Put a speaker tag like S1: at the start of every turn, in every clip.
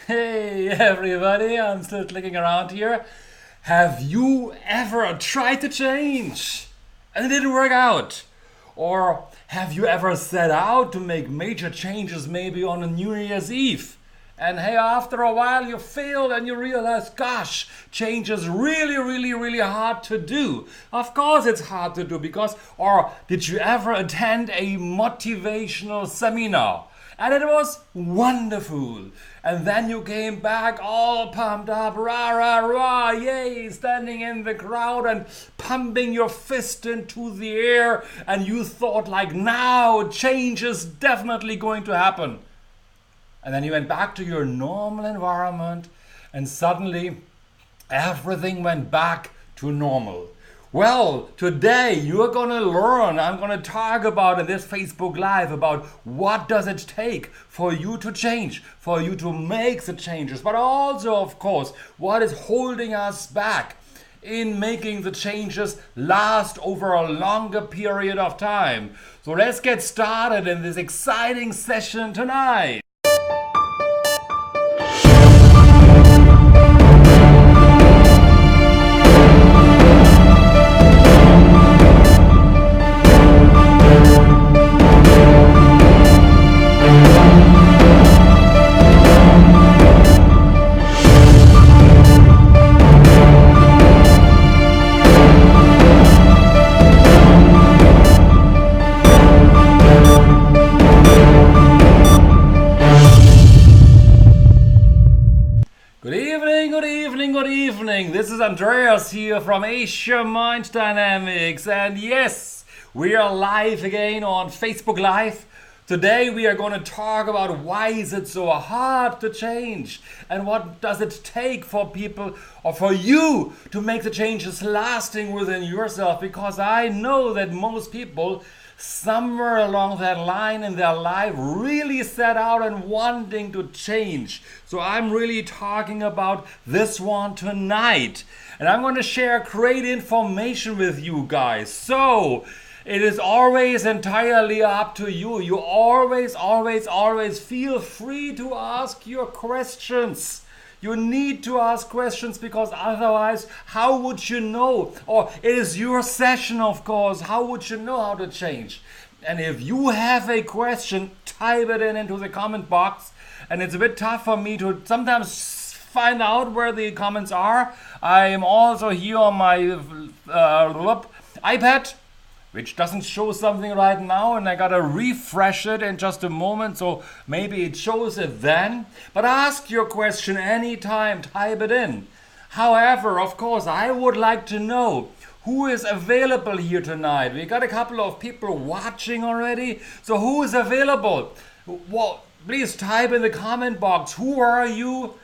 S1: Hey everybody, I'm still clicking around here. Have you ever tried to change and it didn't work out? Or have you ever set out to make major changes maybe on a New Year's Eve? And hey, after a while you failed and you realize, gosh, change is really hard to do. Of course it's hard to do or did you ever attend a motivational seminar? And it was wonderful. And then you came back all pumped up, rah, rah, rah, yay, standing in the crowd and pumping your fist into the air. And you thought like, now change is definitely going to happen. And then you went back to your normal environment and suddenly everything went back to normal. Well, today you're going to learn, I'm going to talk about in this Facebook Live about what does it take for you to change, for you to make the changes, but also, of course, what is holding us back in making the changes last over a longer period of time. So let's get started in this exciting session tonight. Good evening. This is Andreas here from Asia Mind Dynamics, and yes, we are live again on Facebook Live. Today we are going to talk about why is it so hard to change and what does it take for people or for you to make the changes lasting within yourself, because I know that most people somewhere along that line in their life really set out and wanting to change. So I'm really talking about this one tonight, and I'm going to share great information with you guys. So it is always entirely up to you. You always feel free to ask your questions. You need to ask questions, because otherwise, how would you know? Or it is your session, of course. How would you know how to change? And if you have a question, type it into the comment box. And it's a bit tough for me to sometimes find out where the comments are. I am also here on my iPad, which doesn't show something right now, and I gotta refresh it in just a moment, so maybe it shows it then. But ask your question anytime, type it in. However, of course, I would like to know who is available here tonight. We got a couple of people watching already, so who is available? Well, please type in the comment box, who are you?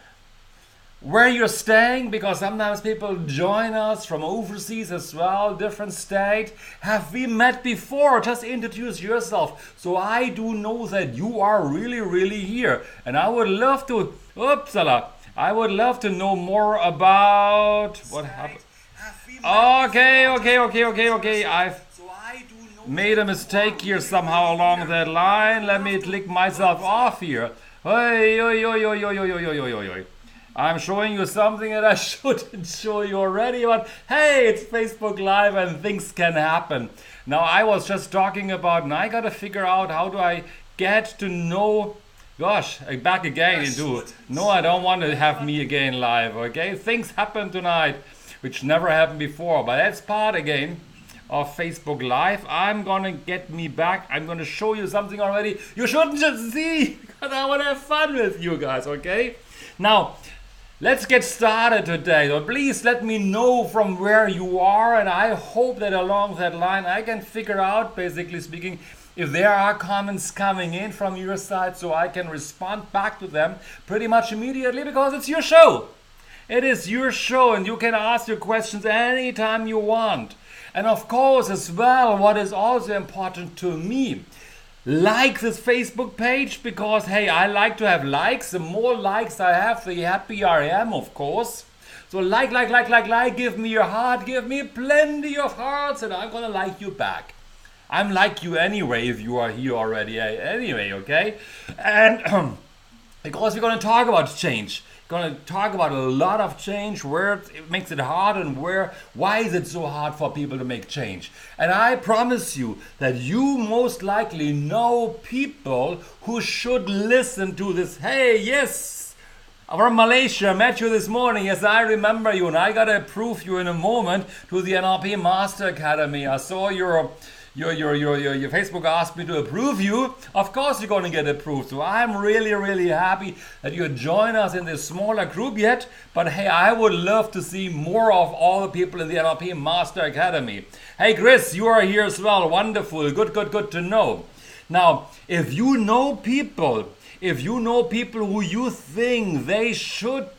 S1: Where you're staying, because sometimes people join us from overseas as well, different state. Have we met before? Just introduce yourself, so I do know that you are really here. And I would love to, I would love to know more about what happened. Okay. I've made a mistake here somehow along that line. Let me click myself off here. I'm showing you something that I shouldn't show you already, but hey, it's Facebook Live and things can happen. Now, I was just talking about, and I gotta figure out how do I get to know, back again into, no, I don't want to have me again live, okay? Things happen tonight, which never happened before, but that's part again of Facebook Live. I'm gonna get me back. I'm gonna show you something already you shouldn't just see, because I wanna have fun with you guys, okay? Now, let's get started today. So please let me know from where you are, and I hope that along that line I can figure out, basically speaking, if there are comments coming in from your side, so I can respond back to them pretty much immediately, because it's your show. It is your show, and you can ask your questions anytime you want. And of course, as well, what is also important to me, like this Facebook page, because hey, I like to have likes. The more likes I have, the happier I am, of course. So like, give me your heart, give me plenty of hearts, and I'm gonna like you back. I'm like you anyway if you are here already anyway, okay? And Because we're going to talk about change. Going to talk about a lot of change, where it makes it hard and why is it so hard for people to make change. And I promise you that you most likely know people who should listen to this. Hey, yes, from Malaysia, met you this morning. Yes, I remember you, and I got to approve you in a moment to the NLP Master Academy. I saw your Facebook asked me to approve you. Of course you're going to get approved. So I'm really, really happy that you join us in this smaller group yet. But hey, I would love to see more of all the people in the NLP Master Academy. Hey Chris, you are here as well. Wonderful. Good to know. Now, if you know people who you think they should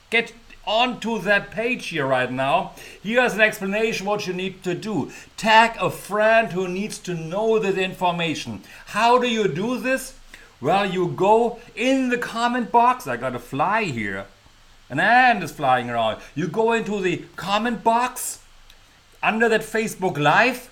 S1: get onto that page here right now, here's an explanation what you need to do. Tag a friend who needs to know this information. How do you do this? Well, you go in the comment box. I got a fly here. An ant is flying around. You go into the comment box under that Facebook Live.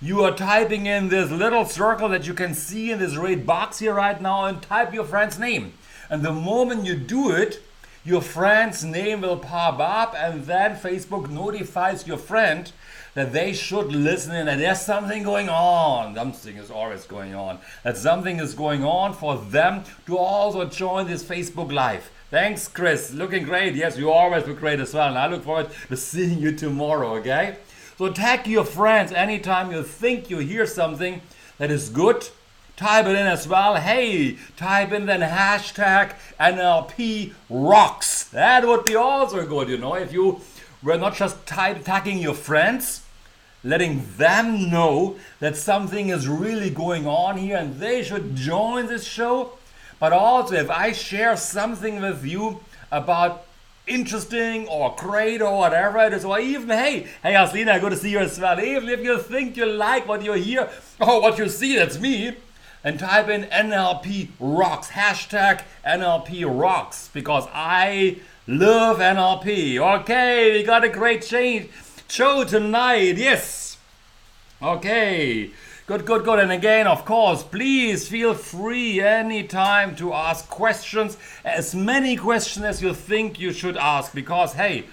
S1: You are typing in this little circle that you can see in this red box here right now and type your friend's name. And the moment you do it, your friend's name will pop up, and then Facebook notifies your friend that they should listen in, and there's something going on. Something is always going on. That something is going on for them to also join this Facebook Live. Thanks, Chris. Looking great. Yes, you always look great as well. And I look forward to seeing you tomorrow, okay? So tag your friends anytime you think you hear something that is good. Type it in as well. Hey, type in then hashtag NLP rocks. That would be also good, you know, if you were not just tagging your friends, letting them know that something is really going on here and they should join this show. But also if I share something with you about interesting or great or whatever it is, or even hey Aslina, good to see you as well. Even if you think you like what you hear or what you see, that's me. And type in NLP rocks, hashtag NLP rocks, because I love NLP. Okay, we got a great show tonight, yes. Okay, good. And again, of course, please feel free anytime to ask questions, as many questions as you think you should ask, because hey,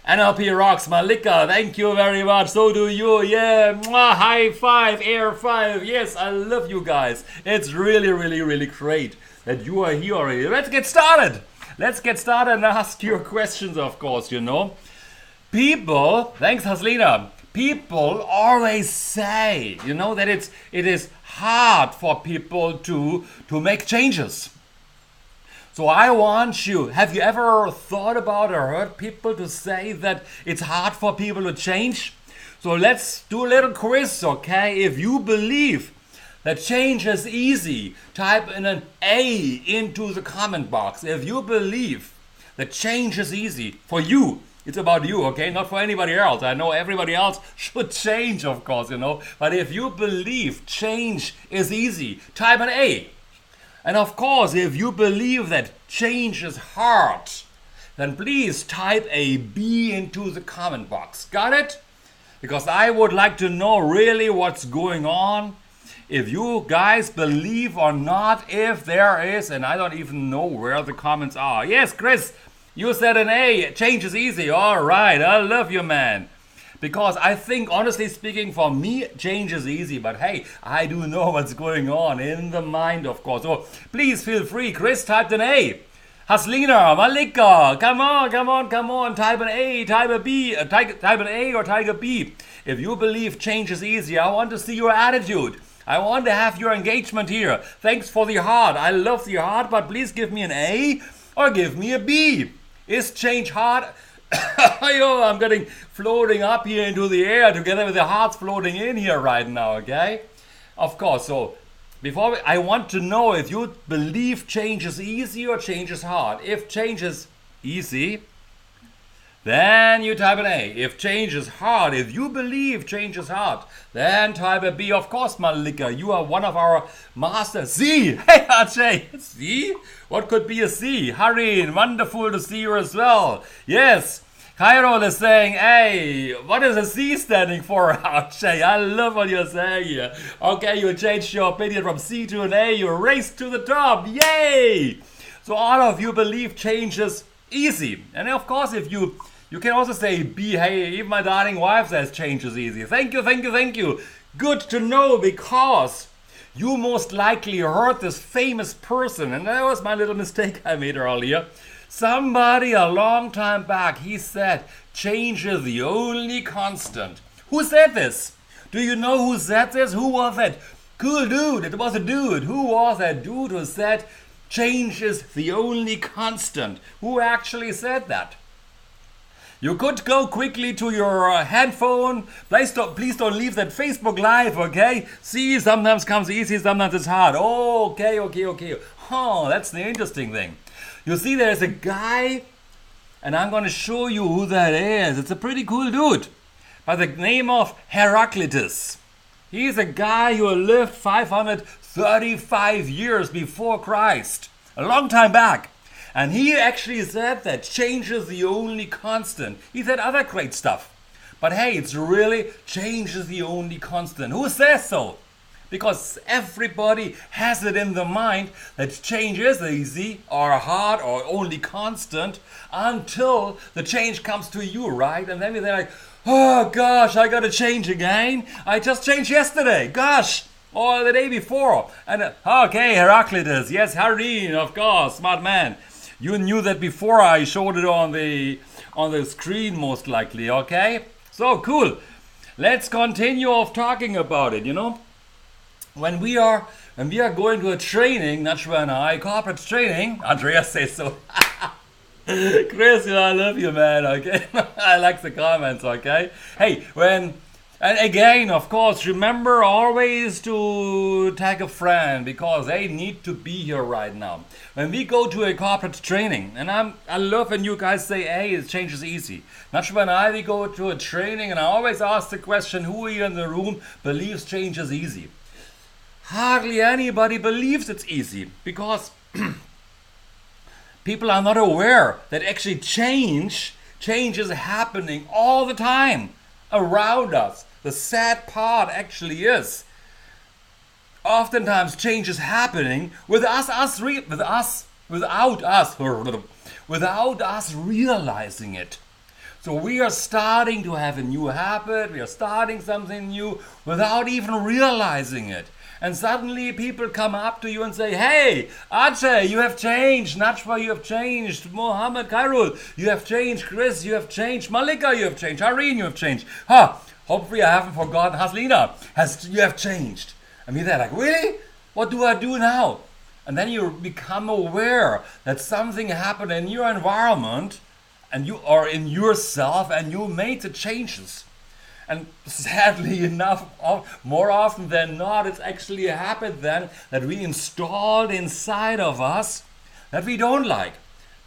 S1: NLP rocks, Malika, thank you very much, so do you, yeah, mwah, high five, air five, yes, I love you guys, it's really great that you are here already. Let's get started and ask your questions, of course, you know. People, thanks Haslina, people always say, you know, that it is hard for people to make changes. So I want you, have you ever thought about or heard people to say that it's hard for people to change? So let's do a little quiz, okay? If you believe that change is easy, type in an A into the comment box. If you believe that change is easy for you, it's about you, okay? Not for anybody else. I know everybody else should change, of course, you know. But if you believe change is easy, type an A. And of course, if you believe that change is hard, then please type a B into the comment box. Got it? Because I would like to know really what's going on. If you guys believe or not, if there is, and I don't even know where the comments are. Yes, Chris, you said an A. Change is easy. All right, I love you, man. Because I think, honestly speaking, for me, change is easy. But hey, I do know what's going on in the mind, of course. So please feel free. Chris typed an A. Haslina, Malika, come on. Type an A, type a B, type an A or type a B. If you believe change is easy, I want to see your attitude. I want to have your engagement here. Thanks for the heart. I love the heart, but please give me an A or give me a B. Is change hard? I'm getting floating up here into the air together with the hearts floating in here right now, okay? Of course, so I want to know if you believe change is easy or change is hard. If change is easy, then you type an A. If change is hard, if you believe change is hard, then type a B. Of course, Malika, you are one of our masters. C. Hey, Ajay. C? What could be a C? Harin, wonderful to see you as well. Yes. Cairo is saying, hey, what is a C standing for, Ajay? I love what you're saying here. Okay, you changed your opinion from C to an A. You raced to the top. Yay! So all of you believe change is easy. And of course, if you can also say, hey, even my darling wife says change is easy. Thank you, thank you, thank you. Good to know, because you most likely heard this famous person, and that was my little mistake I made earlier. Somebody a long time back, he said, change is the only constant. Who said this? Do you know who said this? Who was that? Cool dude. It was a dude. Who was that dude who said change is the only constant? Who actually said that? You could go quickly to your headphone. Please don't leave that Facebook Live, okay? See, sometimes comes easy, sometimes it's hard. Oh, okay. Oh, that's the interesting thing. You see, there's a guy, and I'm going to show you who that is. It's a pretty cool dude by the name of Heraclitus. He's a guy who lived 535 years before Christ, a long time back. And he actually said that change is the only constant. He said other great stuff. But hey, it's really change is the only constant. Who says so? Because everybody has it in the mind that change is easy or hard or only constant until the change comes to you, right? And then they're like, oh gosh, I gotta change again. I just changed yesterday. Gosh. Or the day before. And okay, Heraclitus. Yes, Harin, of course, smart man. You knew that before I showed it on the screen, most likely, okay? So cool. Let's continue of talking about it, When we are going to a training, Nachwa and I, corporate training, Andreas says so. Chris, I love you, man, okay? I like the comments, okay? Hey, and again, of course, remember always to tag a friend, because they need to be here right now. When we go to a corporate training, and I love when you guys say, hey, change is easy. Nachwa and I, we go to a training, and I always ask the question, who here in the room believes change is easy? Hardly anybody believes it's easy, because people are not aware that actually change is happening all the time around us. The sad part actually is, oftentimes change is happening without us realizing it. So we are starting to have a new habit, we are starting something new without even realizing it. And suddenly people come up to you and say, hey, Ajay, you have changed. Nachwa, you have changed. Mohammed Khairul, you have changed. Chris, you have changed. Malika, you have changed. Hareen, you have changed. Hopefully I haven't forgotten. Haslina, you have changed. I mean, they're like, really? What do I do now? And then you become aware that something happened in your environment and you are in yourself and you made the changes. And sadly enough, more often than not, it's actually a habit then that we installed inside of us that we don't like.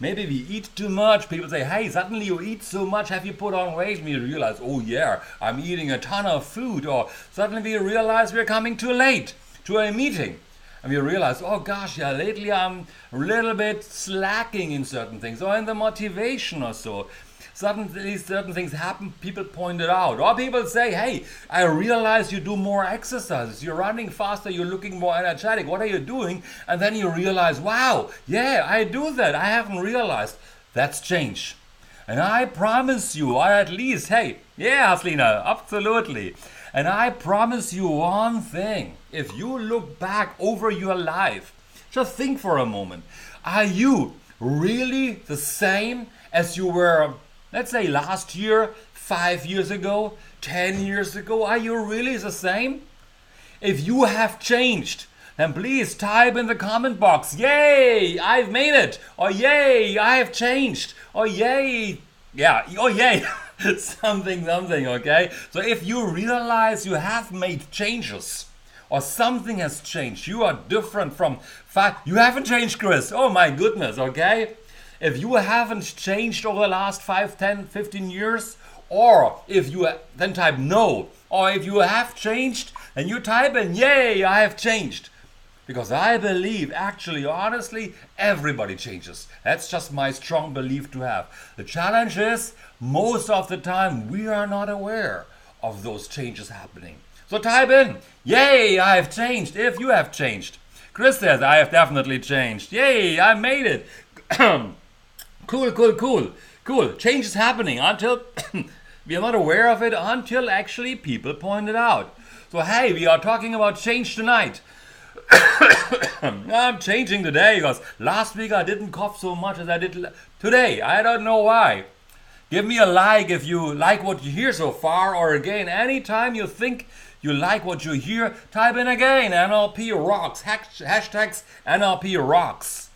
S1: Maybe we eat too much. People say, hey, suddenly you eat so much. Have you put on weight? And we realize, oh yeah, I'm eating a ton of food. Or suddenly we realize we're coming too late to a meeting. And we realize, oh gosh, yeah, lately I'm a little bit slacking in certain things or in the motivation or so. Suddenly certain things happen, people point it out. Or people say, hey, I realize you do more exercises. You're running faster, you're looking more energetic. What are you doing? And then you realize, wow, yeah, I do that. I haven't realized. That's change. And I promise you, or at least, hey, yeah, Haslina, absolutely. And I promise you one thing. If you look back over your life, just think for a moment. Are you really the same as you were, let's say, last year, 5 years ago, 10 years ago? Are you really the same? If you have changed, then please type in the comment box, yay, I've made it. Or yay, I have changed. Or yay, yeah, or yay. something, okay? So if you realize you have made changes, or something has changed, you are different from you haven't changed, Chris. Oh my goodness, okay? If you haven't changed over the last 5, 10, 15 years, or if you then type no, or if you have changed, then you type in, yay, I have changed. Because I believe, actually, honestly, everybody changes. That's just my strong belief to have. The challenge is, most of the time, we are not aware of those changes happening. So type in, yay, I have changed, if you have changed. Chris says, I have definitely changed. Yay, I made it. Cool. Change is happening until we are not aware of it, until actually people point it out. So hey, we are talking about change tonight. I'm changing today because last week I didn't cough so much as I did today. I don't know why. Give me a like if you like what you hear so far, or again, anytime you think you like what you hear, type in again NLP rocks, hashtags NLP rocks.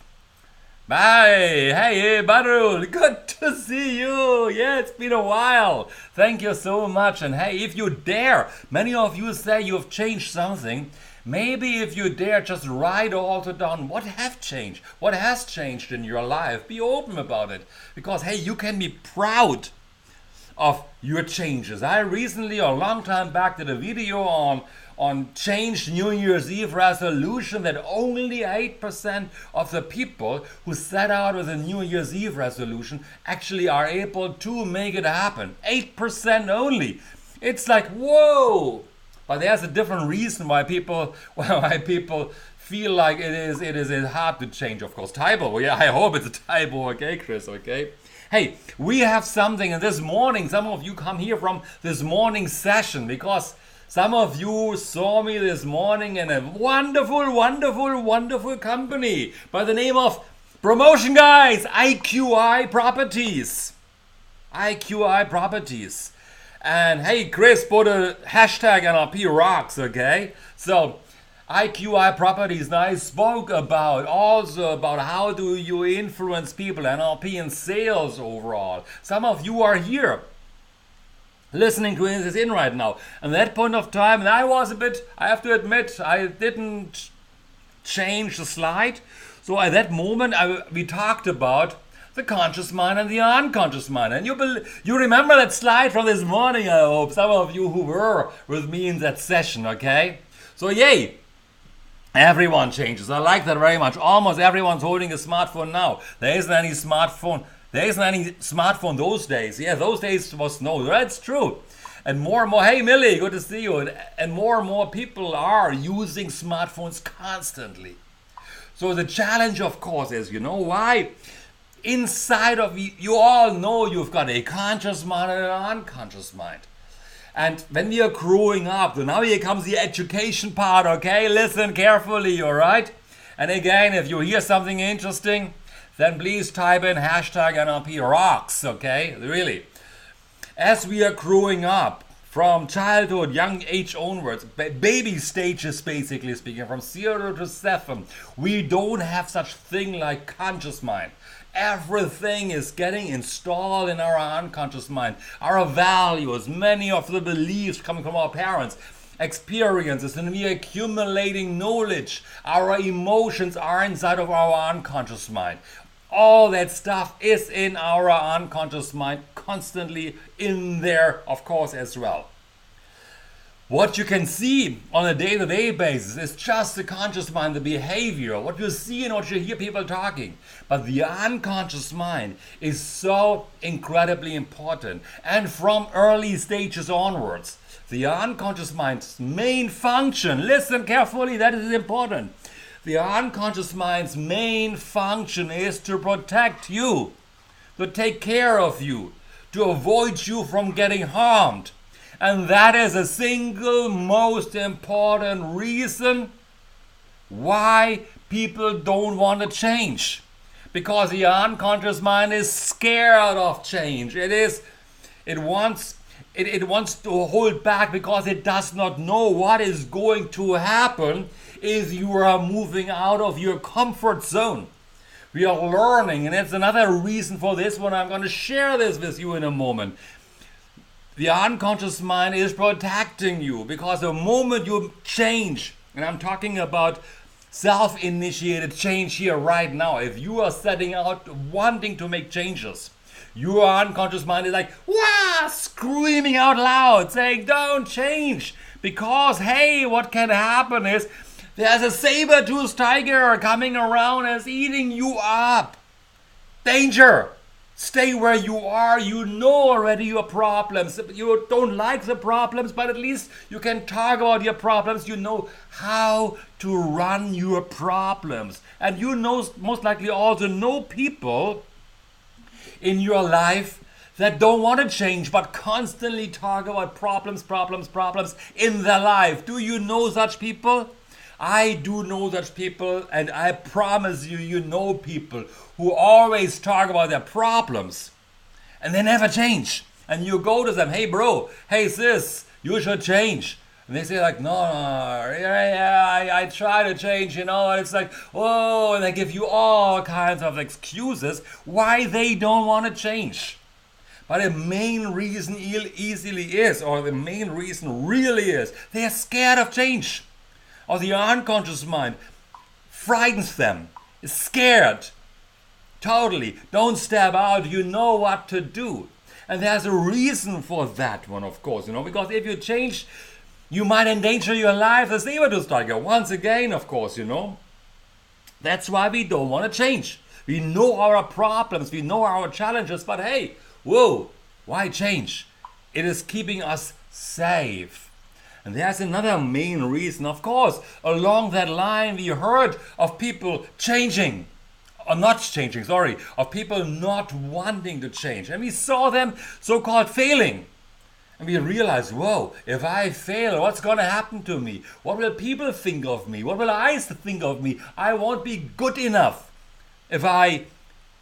S1: Bye. Hey, Badrul, good to see you. Yeah, it's been a while. Thank you so much. And hey, if you dare, many of you say you have changed something. Maybe if you dare, just write also down what have changed, what has changed in your life. Be open about it, because hey, you can be proud of your changes. I recently, a long time back, did a video on changed New Year's Eve resolution that only 8% of the people who set out with a New Year's Eve resolution actually are able to make it happen. 8% only. It's like, whoa! But there's a different reason why people feel like it is hard to change, of course. Typo, yeah, I hope it's a typo, okay, Chris, okay? Hey, we have something, and this morning, some of you come here from this morning session because some of you saw me this morning in a wonderful company by the name of Promotion Guys, IQI Properties. IQI Properties. And hey, Chris put a hashtag NLP rocks, okay? So, IQI Properties, and I spoke also about how do you influence people, NLP and sales overall. Some of you are here listening to this in right now. And that point of time, and I have to admit, I didn't change the slide. So at that moment, we talked about the conscious mind and the unconscious mind. And you remember that slide from this morning, I hope, some of you who were with me in that session, okay? So yay! Everyone changes. I like that very much. Almost everyone's holding a smartphone now. There isn't any smartphone those days. Yeah, those days was no. That's true. And more, hey Millie, good to see you. And more people are using smartphones constantly. So the challenge, of course, is, you know why? Inside of you all know you've got a conscious mind and an unconscious mind. And when we are growing up, so now here comes the education part, okay? Listen carefully, all right? And again, if you hear something interesting, then please type in hashtag NLP rocks, okay? Really. As we are growing up, from childhood, young age onwards, baby stages basically speaking, from 0 to 7, we don't have such thing like conscious mind. Everything is getting installed in our unconscious mind. Our values, many of the beliefs coming from our parents, experiences, and we are accumulating knowledge. Our emotions are inside of our unconscious mind. All that stuff is in our unconscious mind, constantly in there, of course, as well. What you can see on a day-to-day basis is just the conscious mind, the behavior, what you see and what you hear people talking. But the unconscious mind is so incredibly important. And from early stages onwards, the unconscious mind's main function, listen carefully, that is important. The unconscious mind's main function is to protect you, to take care of you, to avoid you from getting harmed. And that is the single most important reason why people don't want to change. Because the unconscious mind is scared of change. It wants to hold back because it does not know what is going to happen if you are moving out of your comfort zone. We are learning, and it's another reason for this one. I'm going to share this with you in a moment. The unconscious mind is protecting you because the moment you change, and I'm talking about self-initiated change here right now, if you are setting out wanting to make changes, your unconscious mind is like, wah, screaming out loud, saying, don't change, because hey, what can happen is there's a saber-toothed tiger coming around and is eating you up. Danger! Stay where you are. You know already your problems. You don't like the problems, but at least you can talk about your problems. You know how to run your problems. And you know, most likely also know people in your life that don't want to change, but constantly talk about problems in their life. Do you know such people? I do know such people, and I promise you, you know people who always talk about their problems and they never change. And you go to them, hey bro, hey sis, you should change. And they say like, no, I try to change, you know, and it's like, oh, and they give you all kinds of excuses why they don't want to change. But the main reason easily is, or the main reason really is, they are scared of change. Or the unconscious mind frightens them, is scared. Totally. Don't step out, you know what to do. And there's a reason for that one, of course, you know, because if you change, you might endanger your life as saber-tooth once again, of course, you know. That's why we don't want to change. We know our problems, we know our challenges, but hey, whoa, why change? It is keeping us safe. And there's another main reason, of course. Along that line, we heard of people changing, or not changing, sorry, of people not wanting to change. And we saw them so-called failing. And we realized, whoa, if I fail, what's going to happen to me? What will people think of me? What will I think of me? I won't be good enough if I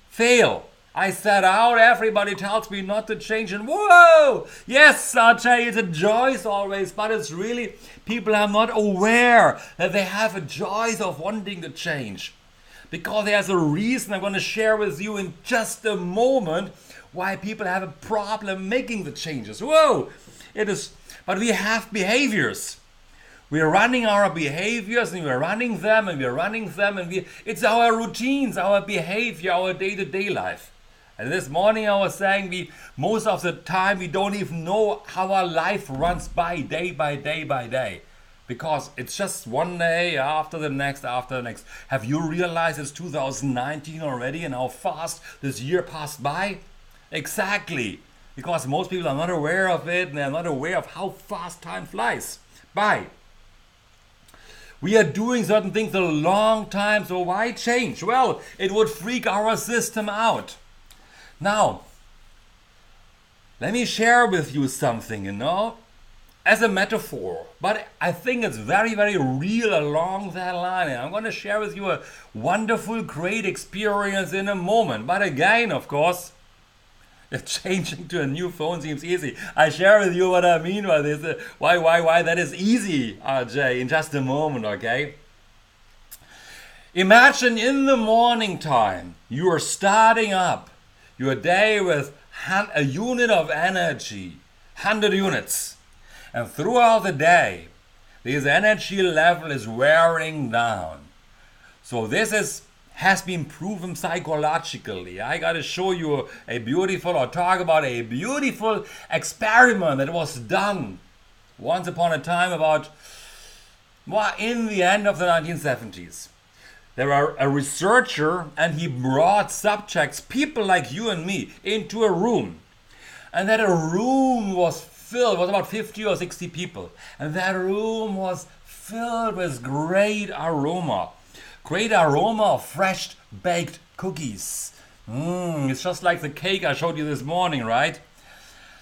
S1: fail. I set out, everybody tells me not to change, and whoa! Yes, I'll tell you, it's a choice always, but it's really, people are not aware that they have a choice of wanting to change. Because there's a reason I'm going to share with you in just a moment why people have a problem making the changes. Whoa! It is, but we have behaviors. We're running our behaviors, and we're running them, and we're running them, and it's our routines, our behavior, our day-to-day life. And this morning I was saying most of the time we don't even know how our life runs by day by day by day. Because it's just one day after the next, after the next. Have you realized it's 2019 already and how fast this year passed by? Exactly. Because most people are not aware of it, and they're not aware of how fast time flies by. We are doing certain things a long time, so why change? Well, it would freak our system out. Now, let me share with you something, you know, as a metaphor, but I think it's very, very real along that line. And I'm going to share with you a wonderful, great experience in a moment. But again, of course, if changing to a new phone seems easy, I share with you what I mean by this. Why that is easy, RJ, in just a moment, okay? Imagine in the morning time, you are starting up your day with a unit of energy, 100 units. And throughout the day, this energy level is wearing down. So this has been proven psychologically. I got to show you talk about a beautiful experiment that was done once upon a time in the end of the 1970s. There was a researcher, and he brought subjects, people like you and me, into a room. And that a room was filled with about 50 or 60 people. And that room was filled with great aroma of fresh baked cookies. It's just like the cake I showed you this morning, right?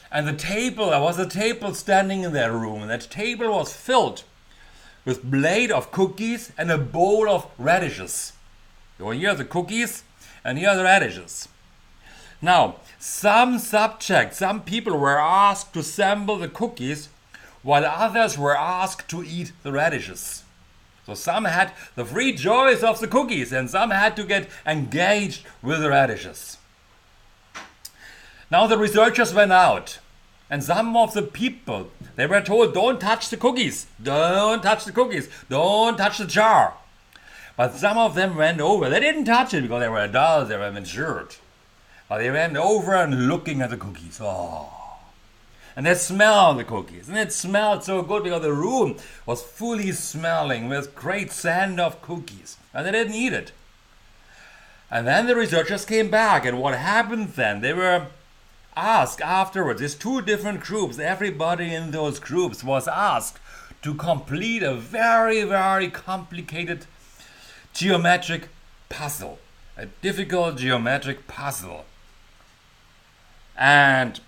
S1: And there was a table standing in that room, and that table was filled with blade of cookies and a bowl of radishes. So here are the cookies, and here are the radishes. Now, some people were asked to sample the cookies, while others were asked to eat the radishes. So some had the free choice of the cookies, and some had to get engaged with the radishes. Now the researchers went out, and some of the people, they were told, don't touch the cookies, don't touch the cookies, don't touch the jar. But some of them went over. They didn't touch it because they were adults, they were matured. But they went over and looking at the cookies. Oh. And they smelled the cookies. And it smelled so good because the room was fully smelling with great scent of cookies. And they didn't eat it. And then the researchers came back, and what happened then? They were asked afterwards, there's 2 different groups, everybody in those groups was asked to complete a very, very complicated geometric puzzle, a difficult geometric puzzle. And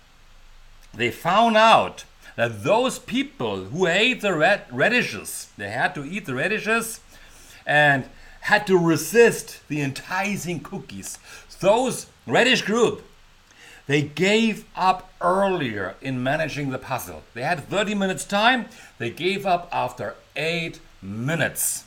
S1: they found out that those people who ate the radishes, they had to eat the radishes and had to resist the enticing cookies. Those radish group, they gave up earlier in managing the puzzle. They had 30 minutes time, they gave up after 8 minutes.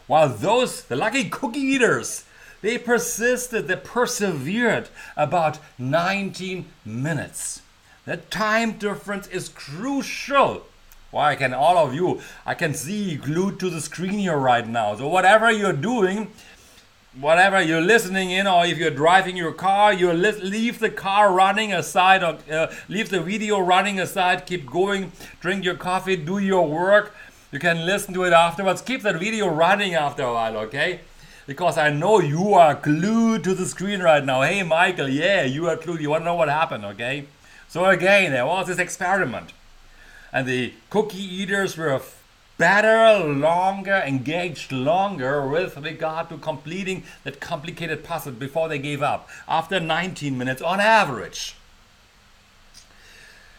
S1: While those, the lucky cookie eaters, they persisted, they persevered about 19 minutes. The time difference is crucial. Why can all of you, I can see you glued to the screen here right now. So whatever you're doing, whatever you're listening in, or if you're driving your car, you leave the car running aside, or leave the video running aside, keep going, drink your coffee, do your work. You can listen to it afterwards. Keep that video running after a while, okay? Because I know you are glued to the screen right now. Hey, Michael, yeah, you are glued. You want to know what happened, okay? So again, there was this experiment. And the cookie eaters were better, longer, engaged longer with regard to completing that complicated puzzle before they gave up. After 19 minutes on average.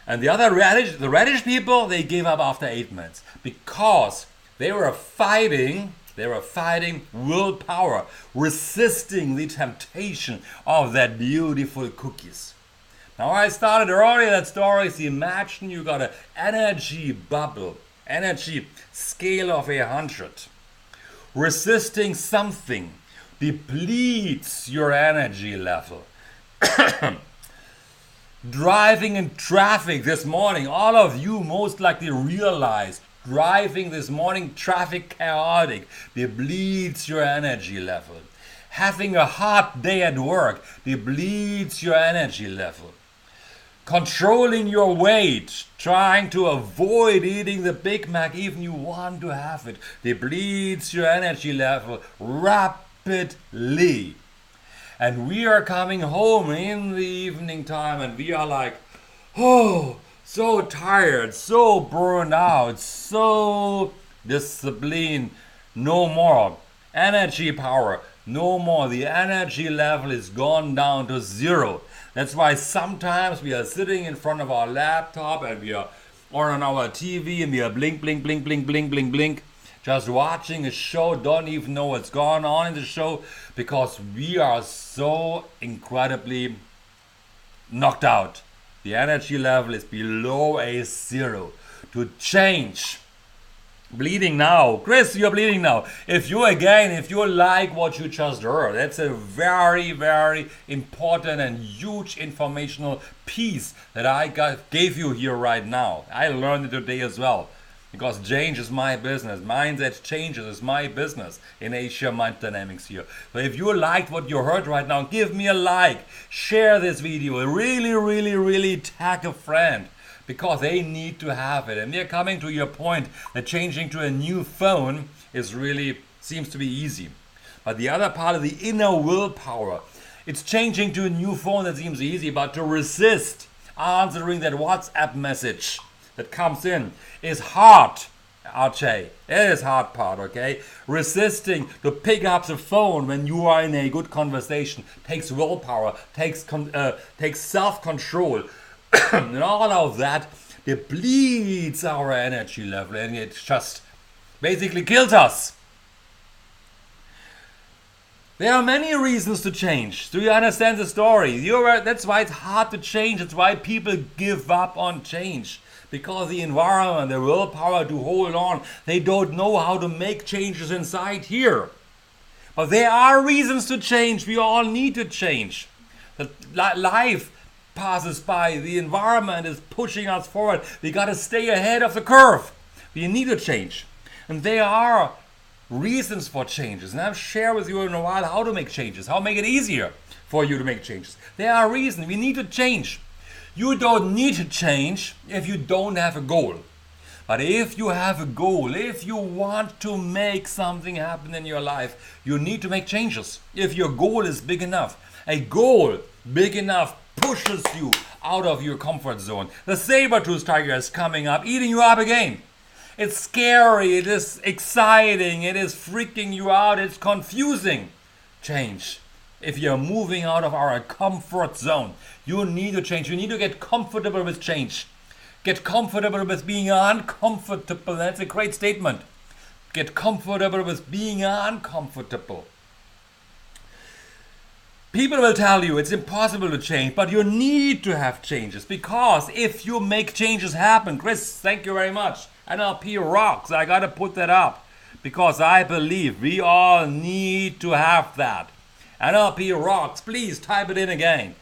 S1: And the radish people, they gave up after 8 minutes. Because they were fighting willpower, resisting the temptation of that beautiful cookies. Now I started earlier that story, so imagine you got an energy bubble, energy scale of 100. Resisting something depletes your energy level. Driving in traffic this morning, all of you most likely realized driving this morning, traffic chaotic, depletes your energy level. Having a hot day at work depletes your energy level. Controlling your weight, trying to avoid eating the Big Mac even you want to have it, depletes your energy level rapidly. And we are coming home in the evening time and we are like, oh, so tired, so burned out, so disciplined, no more. Energy power, no more. The energy level is gone down to 0. That's why sometimes we are sitting in front of our laptop and we are on our TV and we are blink, blink, blink, blink, blink, blink, blink. Just watching a show, don't even know what's going on in the show because we are so incredibly knocked out. The energy level is below a 0. To change. Bleeding now. Chris, you're bleeding now. If you like what you just heard, that's a very, very important and huge informational piece that I gave you here right now. I learned it today as well. Because change is my business. Mindset changes is my business in Asia Mind Dynamics here. So if you liked what you heard right now, give me a like. Share this video. Really, really, really tag a friend. Because they need to have it. And we're coming to your point that changing to a new phone is really seems to be easy. But the other part of the inner willpower, it's changing to a new phone that seems easy, but to resist answering that WhatsApp message that comes in is hard, RJ. It is hard part, okay? Resisting to pick up the phone when you are in a good conversation takes willpower, takes self-control. And all of that depletes our energy level and it just basically kills us. There are many reasons to change. Do you understand the story? That's why it's hard to change. That's why people give up on change. Because the environment, the willpower to hold on, they don't know how to make changes inside here. But there are reasons to change. We all need to change. Life passes by. The environment is pushing us forward. We got to stay ahead of the curve. We need to change. And there are reasons for changes. And I'll share with you in a while how to make changes, how to make it easier for you to make changes. There are reasons. We need to change. You don't need to change if you don't have a goal. But if you have a goal, if you want to make something happen in your life, you need to make changes. If your goal is big enough, a goal big enough pushes you out of your comfort zone. The saber-toothed tiger is coming up, eating you up again. It's scary, it is exciting, it is freaking you out, it's confusing. Change. If you're moving out of our comfort zone, you need to change. You need to get comfortable with change. Get comfortable with being uncomfortable. That's a great statement. Get comfortable with being uncomfortable. People will tell you it's impossible to change, but you need to have changes, because if you make changes happen, Chris, thank you very much. NLP rocks. I gotta put that up because I believe we all need to have that. NLP rocks. Please type it in again.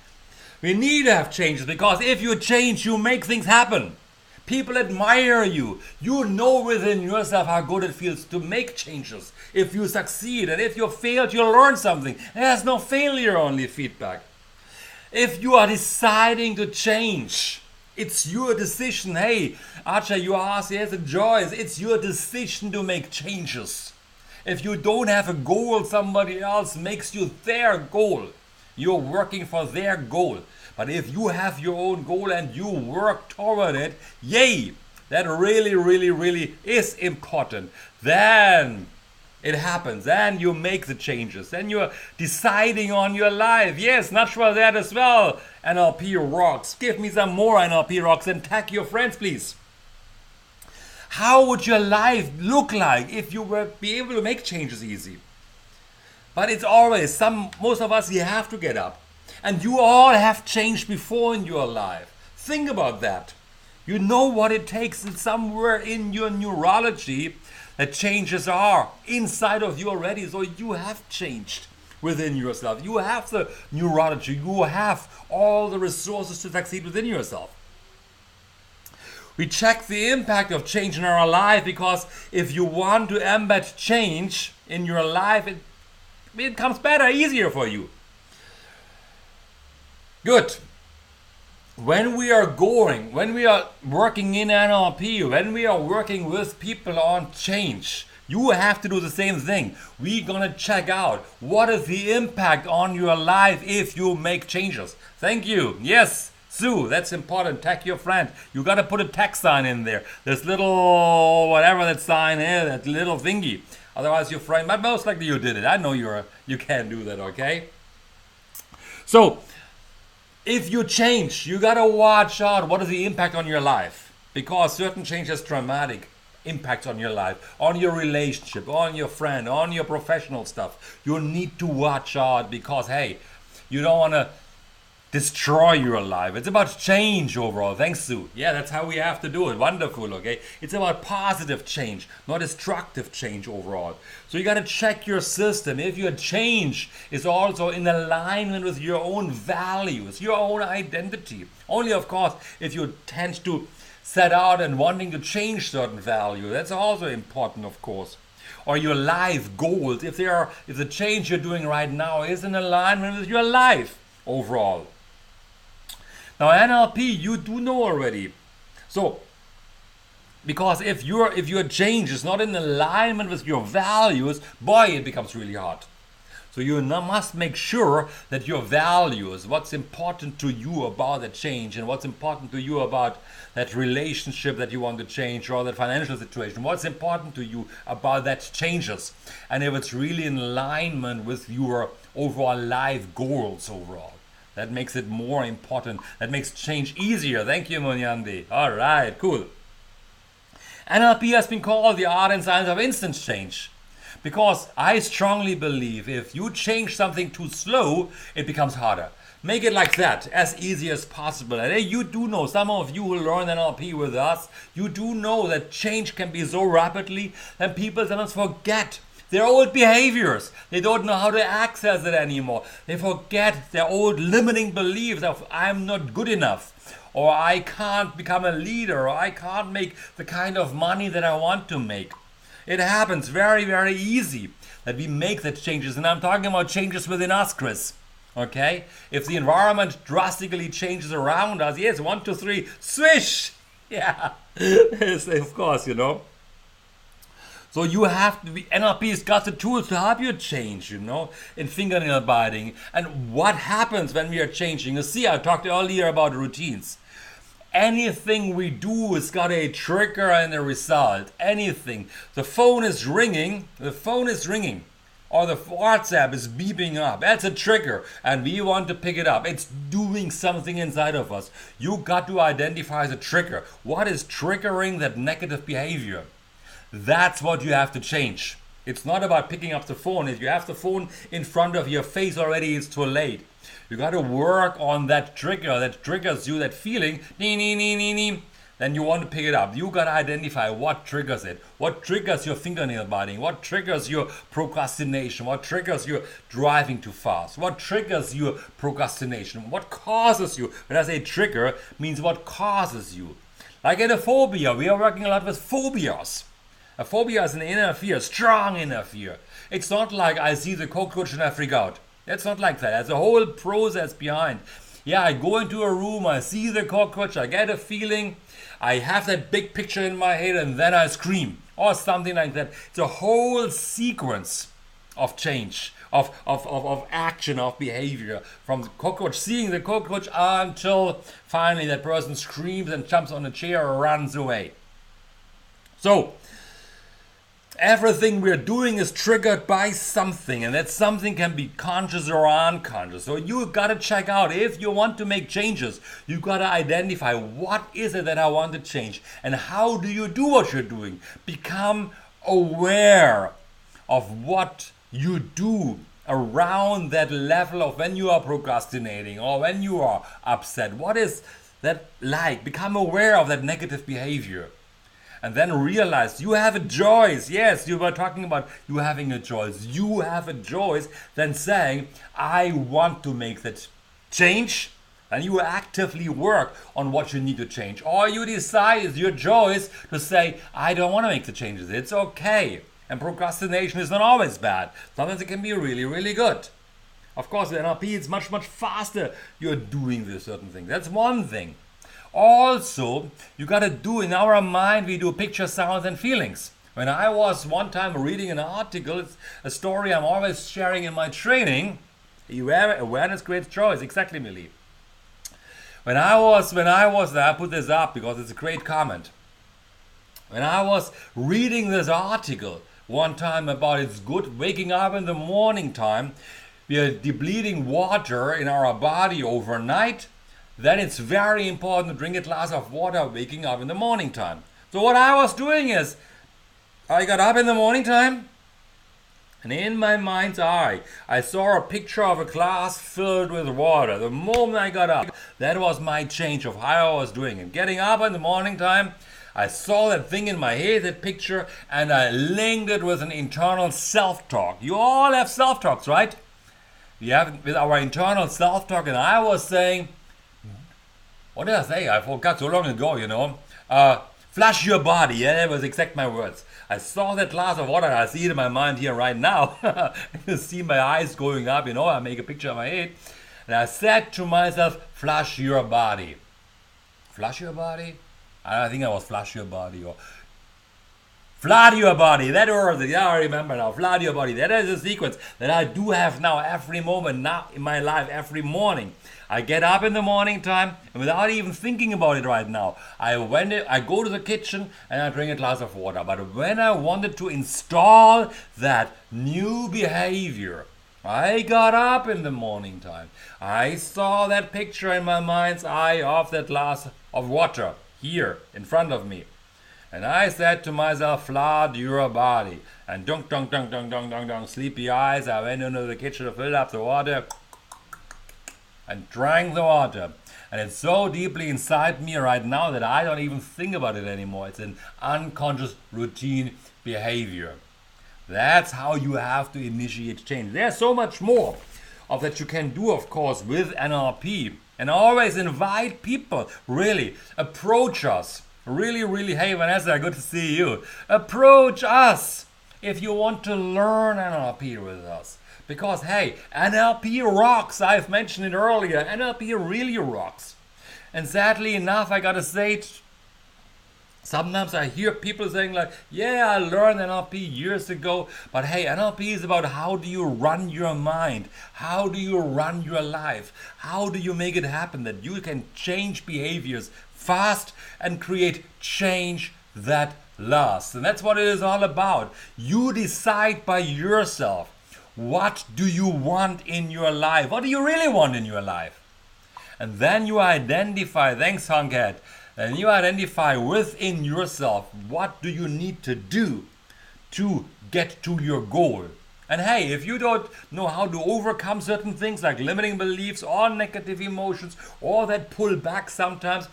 S1: We need to have changes, because if you change, you make things happen. People admire you. You know within yourself how good it feels to make changes. If you succeed, and if you fail, you'll learn something. There's no failure, only feedback. If you are deciding to change, it's your decision. Hey, Archer, you asked, yes, Joyce, it's your decision to make changes. If you don't have a goal, somebody else makes you their goal. You're working for their goal. But if you have your own goal and you work toward it, yay, that really is important. Then it happens. Then you make the changes. Then you're deciding on your life. Yes, natural that as well. NLP rocks. Give me some more NLP rocks and tag your friends, please. How would your life look like if you were be able to make changes easy? But it's always, most of us, you have to get up. And you all have changed before in your life. Think about that. You know what it takes, and somewhere in your neurology that changes are inside of you already. So you have changed within yourself. You have the neurology. You have all the resources to succeed within yourself. We check the impact of change in our life, because if you want to embed change in your life, it becomes better, easier for you. Good. When we are working in NLP, when we are working with people on change, you have to do the same thing. We're gonna check out what is the impact on your life if you make changes. Thank you. Yes, Sue, that's important. Tag your friend. You gotta put a tag sign in there. This little, whatever that sign is, that little thingy. Otherwise your friend, but most likely you did it. I know you can do that, okay? So, if you change, you gotta watch out what is the impact on your life, because certain change has dramatic impacts on your life, on your relationship, on your friend, on your professional stuff. You need to watch out, because hey, you don't want to destroy your life. It's about change overall. Thanks, Sue. Yeah, that's how we have to do it. Wonderful, okay? It's about positive change, not destructive change overall. So you got to check your system. If your change is also in alignment with your own values, your own identity. Only, of course, if you tend to set out and wanting to change certain values. That's also important, of course. Or your life goals. If the change you're doing right now is in alignment with your life overall. Now NLP, you do know already. So, because if your change is not in alignment with your values, boy, it becomes really hard. So you must make sure that your values, what's important to you about that change, and what's important to you about that relationship that you want to change, or that financial situation, what's important to you about that changes, and if it's really in alignment with your overall life goals overall. That makes it more important. That makes change easier. Thank you, Munyandi. All right, cool. NLP has been called the art and science of instant change, because I strongly believe if you change something too slow, it becomes harder. Make it like that, as easy as possible. And you do know, some of you who learn NLP with us, you do know that change can be so rapidly that people sometimes forget their old behaviors. They don't know how to access it anymore. They forget their old limiting beliefs of I'm not good enough, or I can't become a leader, or I can't make the kind of money that I want to make. It happens very, very easy that we make the changes. And I'm talking about changes within us, Chris. Okay? If the environment drastically changes around us, yes, 1, 2, 3, swish! Yeah, yes, of course, you know. So you have to be, NLP's got the tools to help you change, you know, in fingernail biting. And what happens when we are changing? You see, I talked earlier about routines. Anything we do has got a trigger and a result. Anything. The phone is ringing, or the WhatsApp is beeping up. That's a trigger, and we want to pick it up. It's doing something inside of us. You got to identify the trigger. What is triggering that negative behavior? That's what you have to change. It's not about picking up the phone. If you have the phone in front of your face already, it's too late. You got to work on that trigger that triggers you, that feeling, then you want to pick it up. You got to identify what triggers it. What triggers your fingernail biting? What triggers your procrastination? What triggers your driving too fast? What triggers your procrastination? What causes you? When I say trigger, means what causes you. Like in a phobia, we are working a lot with phobias. A phobia is an inner fear, strong inner fear. It's not like I see the cockroach and I freak out. It's not like that. There's a whole process behind. Yeah, I go into a room, I see the cockroach, I get a feeling, I have that big picture in my head, and then I scream or something like that. It's a whole sequence of change, of action, of behavior, from the cockroach, seeing the cockroach, until finally that person screams and jumps on a chair or runs away. So everything we're doing is triggered by something, and that something can be conscious or unconscious. So you gotta check out, if you want to make changes, you gotta identify what is it that I want to change, and how do you do what you're doing. Become aware of what you do around that level of when you are procrastinating or when you are upset. What is that like? Become aware of that negative behavior. And then realize you have a choice. Yes, you were talking about you having a choice. You have a choice than saying, I want to make that change. And you actively work on what you need to change. Or you decide, it's your choice to say, I don't want to make the changes. It's okay. And procrastination is not always bad. Sometimes it can be really, really good. Of course, with NLP, it's much, much faster you're doing this certain thing. That's one thing. Also, you got to do, in our mind, we do picture, sounds, and feelings. When I was one time reading an article, it's a story I'm always sharing in my training. Awareness creates choice. Exactly, Millie. When I was, I put this up because it's a great comment. When I was reading this article one time about it's good waking up in the morning time, we are depleting water in our body overnight. Then it's very important to drink a glass of water waking up in the morning time. So what I was doing is, I got up in the morning time, and in my mind's eye, I saw a picture of a glass filled with water. The moment I got up, that was my change of how I was doing it. Getting up in the morning time, I saw that thing in my head, that picture, and I linked it with an internal self-talk. You all have self-talks, right? We have with our internal self-talk, and I was saying, what did I say? I forgot so long ago, you know. Flush your body. Yeah, that was exact my words. I saw that glass of water. I see it in my mind here right now. You see my eyes going up, you know. I make a picture in my head. And I said to myself, flush your body. Flush your body? I think I was flush your body or flood your body. That word, yeah, I remember now. Flood your body. That is a sequence that I do have now every moment now in my life, every morning. I get up in the morning time, and without even thinking about it right now, I go to the kitchen and I drink a glass of water. But when I wanted to install that new behavior, I got up in the morning time. I saw that picture in my mind's eye of that glass of water here in front of me. And I said to myself, flood your body. And dunk, dunk, dunk, dunk, dunk, dunk, dunk, sleepy eyes. I went into the kitchen to fill up the water and drank the water. And it's so deeply inside me right now that I don't even think about it anymore. It's an unconscious routine behavior. That's how you have to initiate change. There's so much more of that you can do, of course, with NLP. And always invite people, really, approach us. Really, really, hey Vanessa, good to see you. Approach us if you want to learn NLP with us. Because, hey, NLP rocks. I've mentioned it earlier. NLP really rocks. And sadly enough, I gotta say, Sometimes I hear people saying like, yeah, I learned NLP years ago, but hey, NLP is about how do you run your mind? How do you run your life? How do you make it happen that you can change behaviors fast and create change that lasts? And that's what it is all about. You decide by yourself, what do you want in your life? What do you really want in your life? And then you identify, thanks Honkat, and you identify within yourself what do you need to do to get to your goal. And hey, if you don't know how to overcome certain things like limiting beliefs or negative emotions or that pull back sometimes,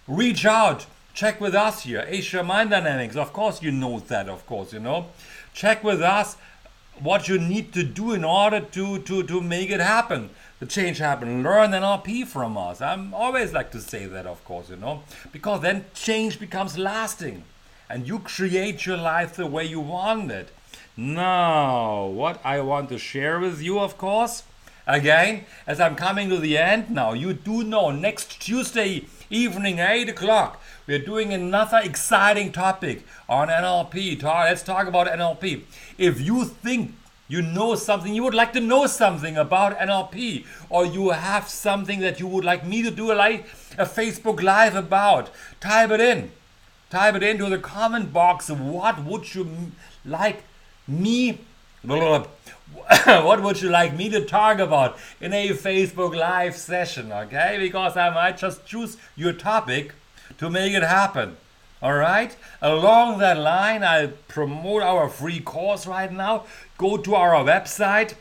S1: reach out. Check with us here, Asia Mind Dynamics. Of course you know that, of course, you know. Check with us what you need to do in order to make it happen. The change happen. Learn NLP from us. I'm always like to say that, of course, you know, because then change becomes lasting and you create your life the way you want it. Now, what I want to share with you, of course, again, as I'm coming to the end now, you do know next Tuesday evening, 8 o'clock, we're doing another exciting topic on NLP. Let's talk about NLP. If you think you know something, you would like to know something about NLP, or you have something that you would like me to do a Facebook Live about, type it in. Type it into the comment box. What would you like me what would you like me to talk about in a Facebook Live session, okay? Because I might just choose your topic to make it happen. All right? Along that line, I promote our free course right now. Go to our website,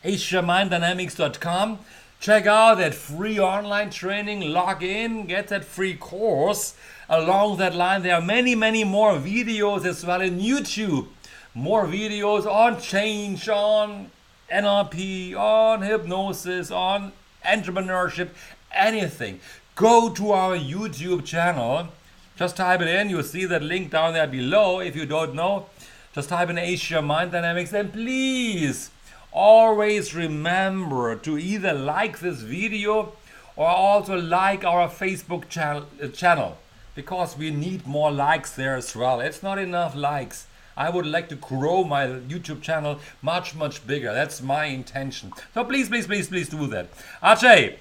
S1: asiaminddynamics.com. Check out that free online training. Log in, get that free course. Along that line, there are many, many more videos as well in YouTube. More videos on change, on NLP, on hypnosis, on entrepreneurship, anything. Go to our YouTube channel. Just type it in. You'll see that link down there below. If you don't know, just type in Asia Mind Dynamics. And please, always remember to either like this video or also like our Facebook channel. Because we need more likes there as well. It's not enough likes. I would like to grow my YouTube channel much, much bigger. That's my intention. So please, please, please, please do that. Ajay,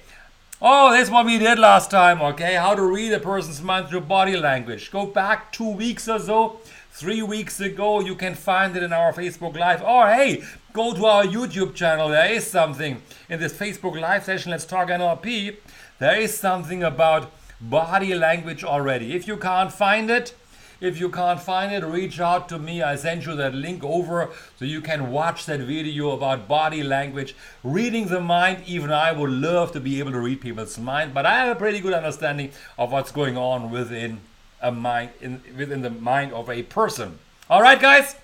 S1: that's what we did last time, okay? How to read a person's mind through body language. Go back 2 weeks or so, 3 weeks ago. You can find it in our Facebook Live. Or hey, go to our YouTube channel. There is something in this Facebook Live session. Let's talk NLP. There is something about body language already. If you can't find it, reach out to me. I send you that link over so you can watch that video about body language, reading the mind. Even I would love to be able to read people's mind, but I have a pretty good understanding of what's going on within a mind, within the mind of a person. All right, guys.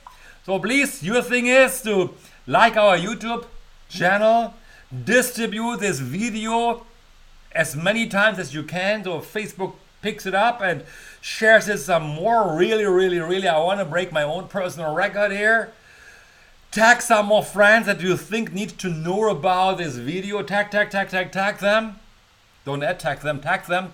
S1: So please, your thing is to like our YouTube channel, distribute this video as many times as you can so Facebook picks it up and shares it some more. Really, really, really, I want to break my own personal record here. Tag some more friends that you think need to know about this video. Tag them. Don't tag them, tag them.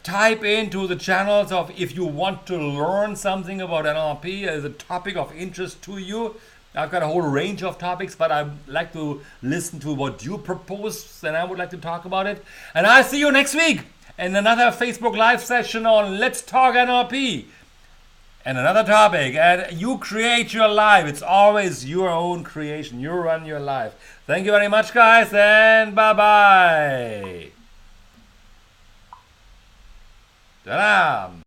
S1: Type into the channels of if you want to learn something about NLP as a topic of interest to you. I've got a whole range of topics, but I'd like to listen to what you propose, and I would like to talk about it. And I'll see you next week in another Facebook Live session on Let's Talk NLP. And another topic, and you create your life. It's always your own creation. You run your life. Thank you very much, guys, and bye-bye. Ta-da!